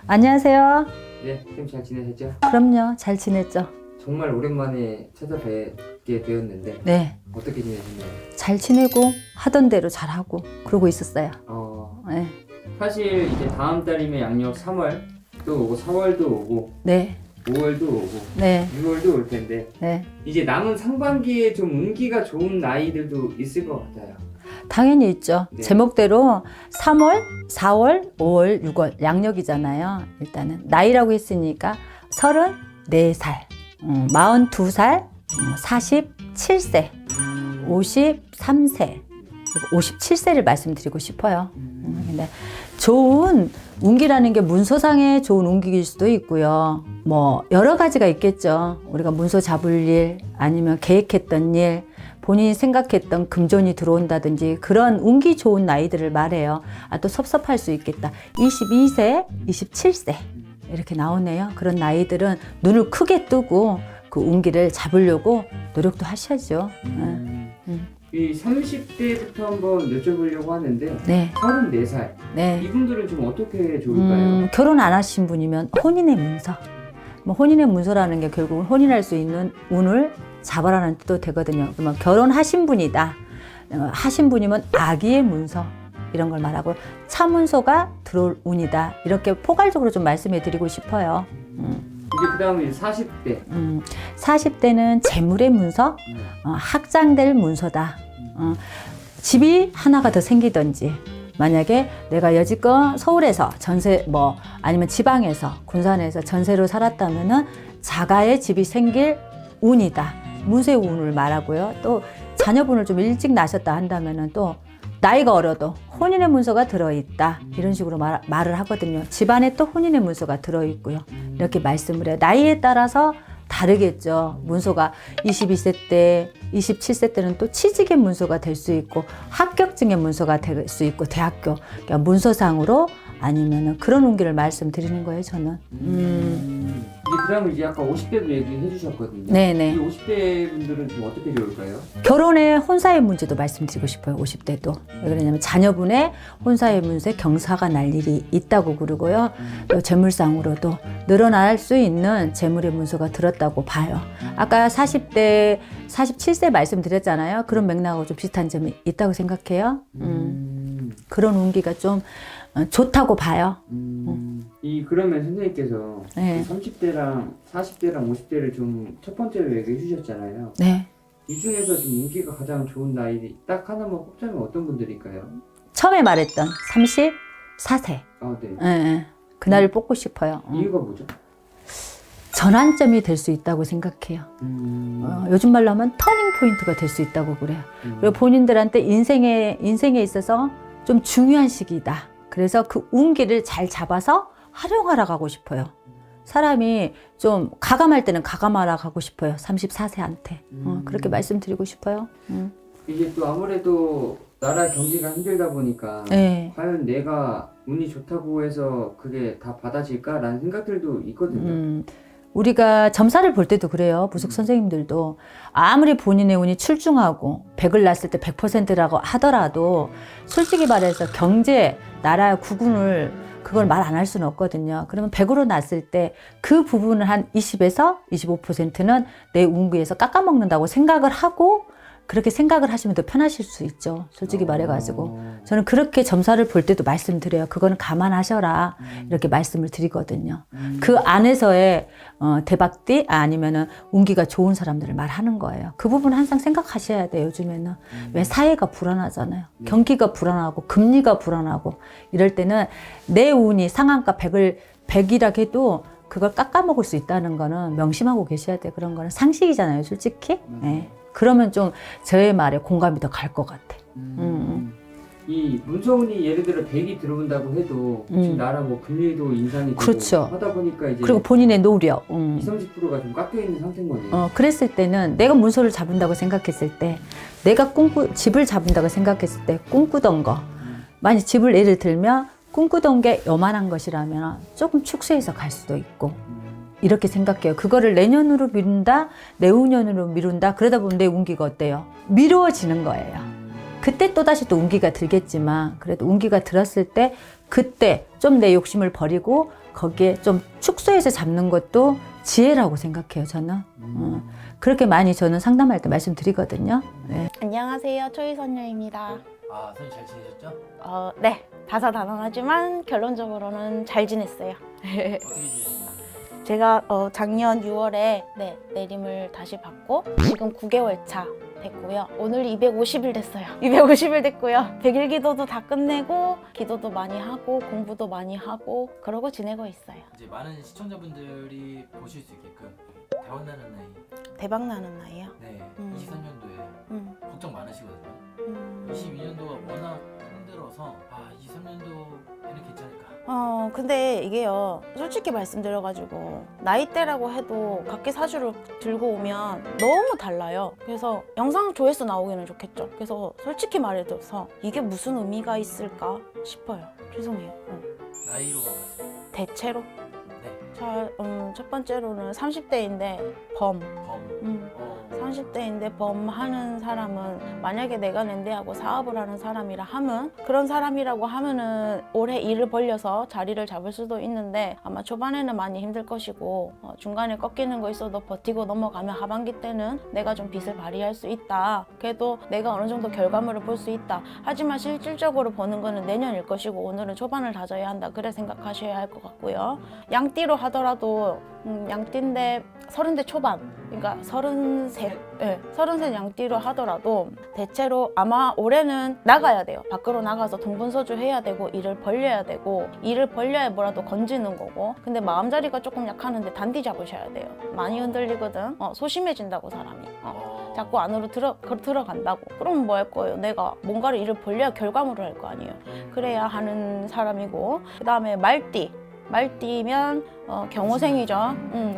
안녕하세요. 네, 쌤 잘 지내셨죠? 그럼요. 잘 지냈죠? 정말 오랜만에 찾아뵙게 되었는데 네. 어떻게 지내셨나요? 잘 지내고 하던 대로 잘하고 그러고 있었어요. 네. 사실 이제 다음 달이면 양력 3월도 오고 4월도 오고 네. 5월도 오고 네. 6월도 올 텐데 네. 이제 남은 상반기에 좀 운기가 좋은 나이들도 있을 것 같아요. 당연히 있죠. 네. 제목대로 3월, 4월, 5월, 6월 양력이잖아요. 일단은 나이라고 했으니까 34살, 42살, 47세, 53세, 그리고 57세를 말씀드리고 싶어요. 근데 좋은 운기라는 게 문서상의 좋은 운기일 수도 있고요. 뭐 여러 가지가 있겠죠. 우리가 문서 잡을 일, 아니면 계획했던 일, 본인이 생각했던 금전이 들어온다든지 그런 운기 좋은 나이들을 말해요. 아, 또 섭섭할 수 있겠다. 22세, 27세 이렇게 나오네요. 그런 나이들은 눈을 크게 뜨고 그 운기를 잡으려고 노력도 하셔야죠. 이 30대부터 한번 여쭤보려고 하는데 네. 34살 네. 이분들은 좀 어떻게 좋을까요? 결혼 안 하신 분이면 혼인의 문서. 뭐 혼인의 문서라는 게 결국은 혼인할 수 있는 운을 잡아라는 뜻도 되거든요. 그러면 결혼하신 분이다. 하신 분이면 아기의 문서 이런 걸 말하고 차문서가 들어올 운이다. 이렇게 포괄적으로 좀 말씀해 드리고 싶어요. 이제 그 다음에 40대 40대는 재물의 문서, 확장될 문서다. 집이 하나가 더 생기든지 만약에 내가 여지껏 서울에서 전세 뭐 아니면 지방에서 군산에서 전세로 살았다면은 자가의 집이 생길 운이다. 문세 운을 말하고요. 또 자녀분을 좀 일찍 낳으셨다 한다면은 또 나이가 어려도 혼인의 문서가 들어있다. 이런 식으로 말을 하거든요. 집안에 또 혼인의 문서가 들어있고요. 이렇게 말씀을 해요. 나이에 따라서 다르겠죠. 문서가 22세 때, 27세 때는 또 취직의 문서가 될 수 있고 합격증의 문서가 될 수 있고 대학교 그러니까 문서상으로 아니면은 그런 운기를 말씀드리는 거예요. 저는. 이제 그 다음에 이제 아까 50대도 얘기해 주셨거든요. 네네. 이 50대 분들은 좀 어떻게 좋을까요? 결혼의 혼사의 문제도 말씀드리고 싶어요. 50대도. 왜 그러냐면 자녀분의 혼사의 문제 경사가 날 일이 있다고 그러고요. 또 재물상으로도 늘어날 수 있는 재물의 문서가 들었다고 봐요. 아까 40대, 47세 말씀드렸잖아요. 그런 맥락하고 좀 비슷한 점이 있다고 생각해요. 그런 운기가 좀 좋다고 봐요. 그러면 선생님께서 네. 30대랑 40대랑 50대를 좀 첫 번째로 얘기해 주셨잖아요. 네. 이 중에서 좀 운기가 가장 좋은 나이 딱 하나만 꼽자면 어떤 분들일까요? 처음에 말했던 34세. 아, 네. 네. 그날을 뽑고 싶어요. 이유가 뭐죠? 전환점이 될 수 있다고 생각해요. 요즘 말로 하면 터닝 포인트가 될 수 있다고 그래요. 그리고 본인들한테 인생에 있어서 좀 중요한 시기이다. 그래서 그 운기를 잘 잡아서 활용하러 가고 싶어요. 사람이 좀 가감할 때는 가감하러 가고 싶어요. 34세한테. 그렇게 말씀드리고 싶어요. 이게 또 아무래도 나라 경기가 힘들다 보니까 네. 과연 내가 운이 좋다고 해서 그게 다 받아질까라는 생각들도 있거든요. 우리가 점사를 볼 때도 그래요. 부속 선생님들도 아무리 본인의 운이 출중하고 100을 낳았을 때 100%라고 하더라도 솔직히 말해서 경제, 나라 국운을 그걸 말 안 할 수는 없거든요. 그러면 100으로 낳았을 때 그 부분을 한 20에서 25%는 내 운기에서 깎아먹는다고 생각을 하고 그렇게 생각을 하시면 더 편하실 수 있죠. 솔직히 말해가지고. 저는 그렇게 점사를 볼 때도 말씀드려요. 그거는 감안하셔라. 이렇게 말씀을 드리거든요. 그 안에서의 대박띠 아니면은 운기가 좋은 사람들을 말하는 거예요. 그 부분 항상 생각하셔야 돼요. 요즘에는. 왜 사회가 불안하잖아요. 경기가 불안하고 금리가 불안하고 이럴 때는 내 운이 상한가 100이라 해도 그걸 깎아먹을 수 있다는 거는 명심하고 계셔야 돼요. 그런 거는 상식이잖아요. 솔직히. 네. 그러면 좀 저의 말에 공감이 더 갈 것 같아. 이 문서운이 예를 들어 100이 들어온다고 해도 지금 나라 뭐 금리도 인상이 되고 그렇죠. 하다 보니까 이제 그리고 본인의 노력. 20, 30%가 좀 깎여 있는 상태인 거네요. 그랬을 때는 내가 문서를 잡은다고 생각했을 때 내가 집을 잡은다고 생각했을 때 꿈꾸던 거 만약 집을 예를 들면 꿈꾸던 게 요만한 것이라면 조금 축소해서 갈 수도 있고 이렇게 생각해요. 그거를 내년으로 미룬다, 내후년으로 미룬다. 그러다 보면 내 운기가 어때요? 미루어지는 거예요. 그때 또다시 또 운기가 들겠지만 그래도 운기가 들었을 때 그때 좀 내 욕심을 버리고 거기에 좀 축소해서 잡는 것도 지혜라고 생각해요, 저는. 그렇게 많이 저는 상담할 때 말씀드리거든요. 네. 안녕하세요. 초이선녀입니다. 아, 선생님 잘 지내셨죠? 네, 다사다난하지만 결론적으로는 잘 지냈어요. 어떻게 지내셨나요? 제가 작년 6월에 내림을 다시 받고 지금 9개월 차 됐고요. 오늘 250일 됐어요. 250일 됐고요. 100일 기도도 다 끝내고 기도도 많이 하고 공부도 많이 하고 그러고 지내고 있어요. 이제 많은 시청자분들이 보실 수 있게끔 대원나는 나이, 대박 나는 나이요. 네, 23년도에 걱정 많으시거든요. 22년도가 워낙 힘들어서 23년도에는 괜찮을까? 근데 이게요, 솔직히 말씀드려가지고 나이대라고 해도 각기 사주를 들고 오면 너무 달라요. 그래서 영상 조회수 나오기는 좋겠죠. 그래서 솔직히 말해줘서 이게 무슨 의미가 있을까 싶어요. 죄송해요. 나이로 가봤어요. 대체로 네, 자, 첫 번째로는 30대인데 범. 범. 30대인데 범하는 사람은 만약에 내가 낸대하고 사업을 하는 사람이라 하면 그런 사람이라고 하면은 오래 일을 벌려서 자리를 잡을 수도 있는데 아마 초반에는 많이 힘들 것이고 중간에 꺾이는 거 있어도 버티고 넘어가면 하반기 때는 내가 좀 빚을 발휘할 수 있다. 그래도 내가 어느 정도 결과물을 볼 수 있다. 하지만 실질적으로 버는 거는 내년일 것이고 오늘은 초반을 다져야 한다. 그래 생각하셔야 할 것 같고요. 양띠로 하더라도 양띠인데 30대 초반, 그러니까 33 양띠로 하더라도 대체로 아마 올해는 나가야 돼요. 밖으로 나가서 동분서주 해야 되고 일을 벌려야 되고 일을 벌려야 뭐라도 건지는 거고 근데 마음자리가 조금 약하는데 단디 잡으셔야 돼요. 많이 흔들리거든. 소심해진다고 사람이. 자꾸 안으로 들어간다고. 그럼 뭐 할 거예요? 내가 뭔가를 일을 벌려야 결과물을 할 거 아니에요. 그래야 하는 사람이고 그 다음에 말띠면 경호생이죠.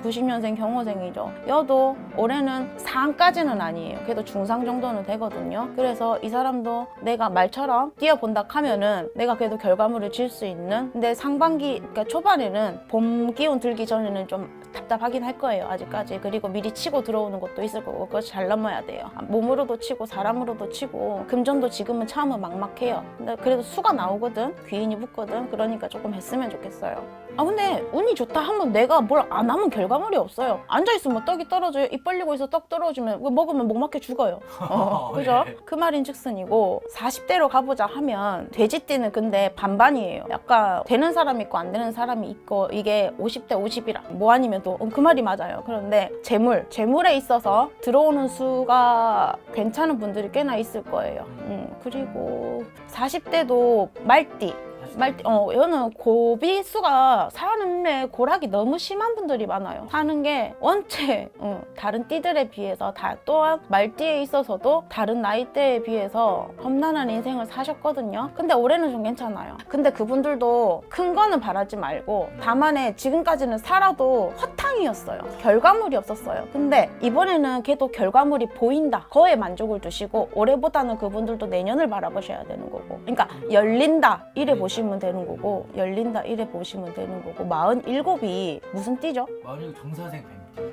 90년생 경호생이죠. 여도 올해는 상까지는 아니에요. 그래도 중상 정도는 되거든요. 그래서 이 사람도 내가 말처럼 뛰어본다 하면은 내가 그래도 결과물을 질 수 있는 근데 상반기, 그러니까 초반에는 봄 기운 들기 전에는 좀 답답하긴 할 거예요. 아직까지. 그리고 미리 치고 들어오는 것도 있을 거고 그거 잘 넘어야 돼요. 몸으로도 치고 사람으로도 치고 금전도 지금은 처음은 막막해요. 근데 그래도 수가 나오거든. 귀인이 붙거든. 그러니까 조금 했으면 좋겠어요. 근데 운이 좋다 하면 내가 뭘 안 하면 결과물이 없어요. 앉아있으면 떡이 떨어져요. 입 벌리고 있어 떡 떨어지면 먹으면 목 막혀 죽어요. 그죠? 네. 그 말인 즉슨이고 40대로 가보자 하면 돼지띠는 근데 반반이에요. 약간 되는 사람이 있고 안 되는 사람이 있고 이게 50대 50이라 뭐 아니면 또 그 말이 맞아요. 그런데 재물에 있어서 들어오는 수가 괜찮은 분들이 꽤나 있을 거예요. 그리고 40대도 말띠 얘는 고비 수가 사는데 고락이 너무 심한 분들이 많아요. 사는 게 원체 다른 띠들에 비해서 또한 말띠에 있어서도 다른 나이대에 비해서 험난한 인생을 사셨거든요. 근데 올해는 좀 괜찮아요. 근데 그분들도 큰 거는 바라지 말고 다만에 지금까지는 살아도 허탕이었어요. 결과물이 없었어요. 근데 이번에는 걔도 결과물이 보인다. 그거에 만족을 두시고 올해보다는 그분들도 내년을 바라보셔야 되는 거고 그러니까 열린다 이래 보시면 되는 거고 열린다 이래 보시면 되는 거고 47이 무슨 띠죠? 47 정사생 뱀띠.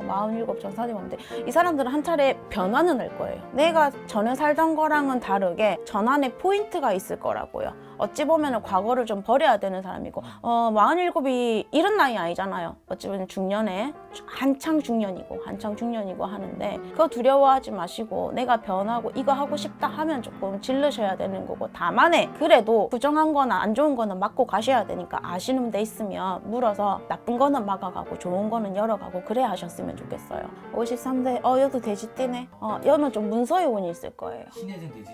47 정사생 뱀띠. 이 사람들은 한 차례 변화는 할 거예요. 내가 전에 살던 거랑은 다르게 전환의 포인트가 있을 거라고요. 어찌 보면 과거를 좀 버려야 되는 사람이고 47이 이른 나이 아니잖아요. 어찌 보면 중년에 한창 중년이고 하는데 그거 두려워하지 마시고 내가 변하고 이거 하고 싶다 하면 조금 질르셔야 되는 거고 다만에 그래도 부정한 거나 안 좋은 거는 막고 가셔야 되니까 아시는 데 있으면 물어서 나쁜 거는 막아가고 좋은 거는 열어가고 그래 하셨으면 좋겠어요. 53세 여도 돼지띠네. 여는 좀 문서의 운이 있을 거예요. 신혜생 돼지띠.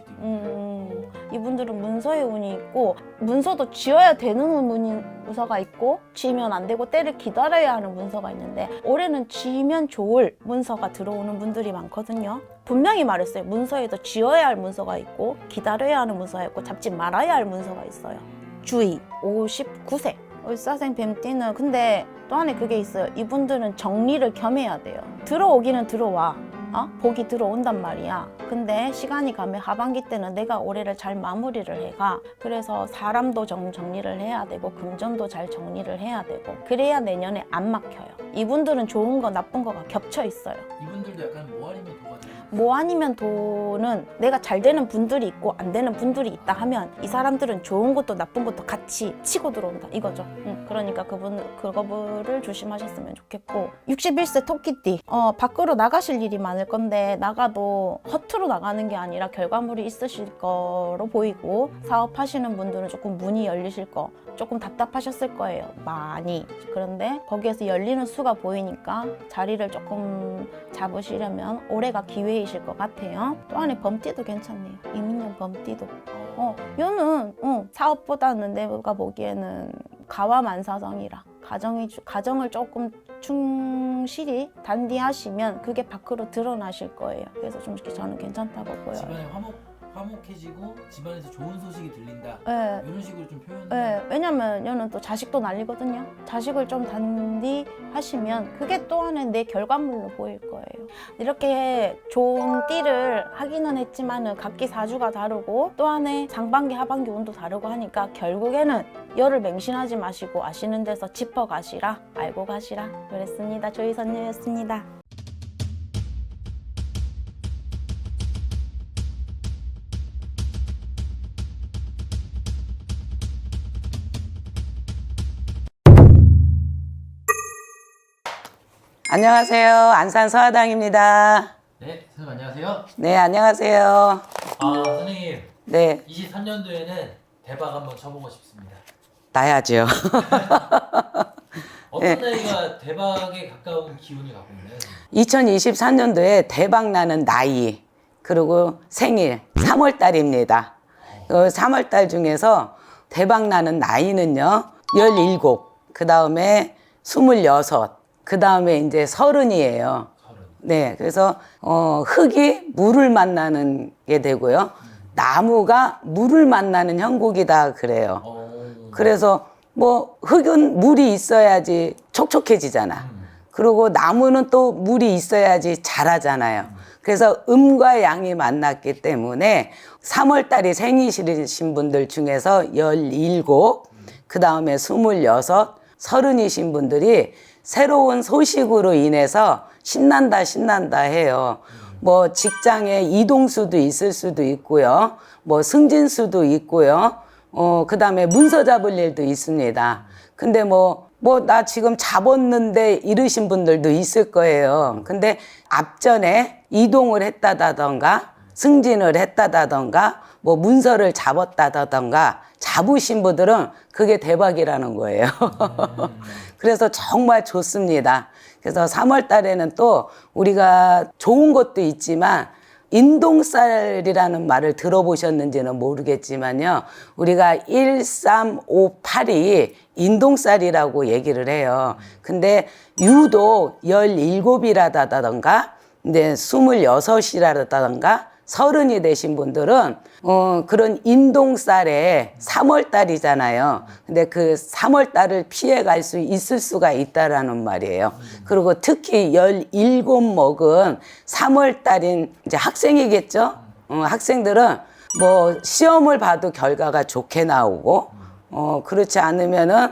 이분들은 문서의 운이 있고 문서도 지어야 되는 문서가 있고 지면 안 되고 때를 기다려야 하는 문서가 있는데 올해는 지면 좋을 문서가 들어오는 분들이 많거든요. 분명히 말했어요. 문서에도 지어야 할 문서가 있고 기다려야 하는 문서가 있고 잡지 말아야 할 문서가 있어요. 주의 59세 을사생 뱀띠는 근데 또 안에 그게 있어요. 이분들은 정리를 겸해야 돼요. 들어오기는 들어와. 복이 들어온단 말이야. 근데 시간이 가면 하반기 때는 내가 올해를 잘 마무리를 해가. 그래서 사람도 정리를 해야 되고 금전도 잘 정리를 해야 되고 그래야 내년에 안 막혀요. 이분들은 좋은 거 나쁜 거가 겹쳐 있어요. 이분들도 약간 뭐 아니면 도가 되는 뭐 아니면 돈은 내가 잘 되는 분들이 있고 안 되는 분들이 있다 하면 이 사람들은 좋은 것도 나쁜 것도 같이 치고 들어온다 이거죠. 그러니까 그거를 조심하셨으면 좋겠고 61세 토끼띠 밖으로 나가실 일이 많을 건데 나가도 허투루 나가는 게 아니라 결과물이 있으실 거로 보이고 사업하시는 분들은 조금 문이 열리실 거 조금 답답하셨을 거예요. 많이. 그런데 거기에서 열리는 수가 보이니까 자리를 조금 잡으시려면 올해가 기회이실 것 같아요. 또 안에 범띠도 괜찮네요. 이민년 범띠도. 얘는 사업보다는 내가 보기에는 가와만사성이라 가정을 조금 충실히 단디하시면 그게 밖으로 드러나실 거예요. 그래서 좀 저는 괜찮다고 보여요. 집안에 화목해지고 집안에서 좋은 소식이 들린다. 네. 이런 식으로 좀 표현을. 네, 왜냐면 얘는 또 자식도 날리거든요. 자식을 좀 단디하시면 그게 또 안에 내 결과물로 보일 거예요. 이렇게 좋은 띠를 하기는 했지만은 각기 사주가 다르고 또 안에 상반기 하반기 운도 다르고 하니까 결국에는 열을 맹신하지 마시고 아시는 데서 짚어 가시라, 알고 가시라 그랬습니다. 조희 선녀였습니다. 안녕하세요. 안산 서하당입니다. 네, 선생님 안녕하세요. 네, 안녕하세요. 선생님 네, 23년도에는 대박 한번 쳐보고 싶습니다. 나야죠. 어떤 나이가 대박에 가까운 기운을 갖고 있나요? 2023년도에 대박 나는 나이, 그리고 생일 3월 달입니다. 3월 달 중에서 대박 나는 나이는요, 17, 그 다음에 26, 그 다음에 이제 30이에요. 네, 그래서 흙이 물을 만나는 게 되고요. 나무가 물을 만나는 형국이다 그래요. 그래서 뭐 흙은 물이 있어야지 촉촉해지잖아. 그리고 나무는 또 물이 있어야지 자라잖아요. 그래서 음과 양이 만났기 때문에 3월 달이 생이신 분들 중에서 17, 그 다음에 26, 30이신 분들이 새로운 소식으로 인해서 신난다 해요. 뭐 직장에 이동수도 있을 수도 있고요. 뭐 승진수도 있고요. 그 다음에 문서 잡을 일도 있습니다. 근데 나 지금 잡았는데 이러신 분들도 있을 거예요. 근데 앞전에 이동을 했다던가 승진을 했다던가 뭐 문서를 잡았다던가 잡으신 분들은 그게 대박이라는 거예요. 그래서 정말 좋습니다. 그래서 3월 달에는 또 우리가 좋은 것도 있지만 인동살이라는 말을 들어보셨는지는 모르겠지만요. 우리가 1358이 인동살이라고 얘기를 해요. 근데 유독 17이라다던가 이제 26이라다던가 30이 되신 분들은 그런 인동살에 3월 달이잖아요. 근데 그 3월 달을 피해 갈 수 있을 수가 있다라는 말이에요. 그리고 특히 17 먹은 3월 달인 이제 학생이겠죠. 학생들은 뭐 시험을 봐도 결과가 좋게 나오고 그렇지 않으면은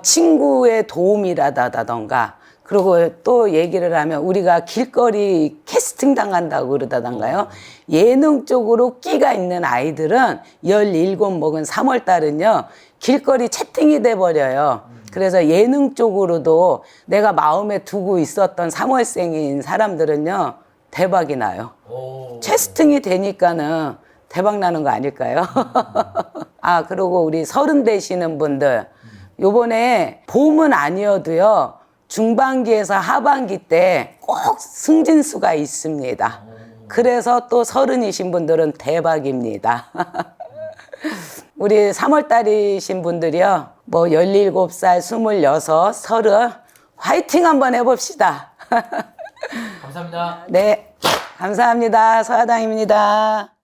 친구의 도움이라다던가 그리고 또 얘기를 하면 우리가 길거리 캐스팅 당한다고 그러다던가요. 예능 쪽으로 끼가 있는 아이들은 17 먹은 3월 달은요. 길거리 채팅이 돼버려요. 그래서 예능 쪽으로도 내가 마음에 두고 있었던 3월생인 사람들은요. 대박이 나요. 캐스팅이 되니까는 대박 나는 거 아닐까요? 그리고 우리 30 되시는 분들 요번에 봄은 아니어도요. 중반기에서 하반기 때 꼭 승진수가 있습니다. 그래서 또 30이신 분들은 대박입니다. 우리 3월달이신 분들이요. 뭐 17살, 26, 30 화이팅 한번 해봅시다. 감사합니다. 네, 감사합니다. 서하당입니다.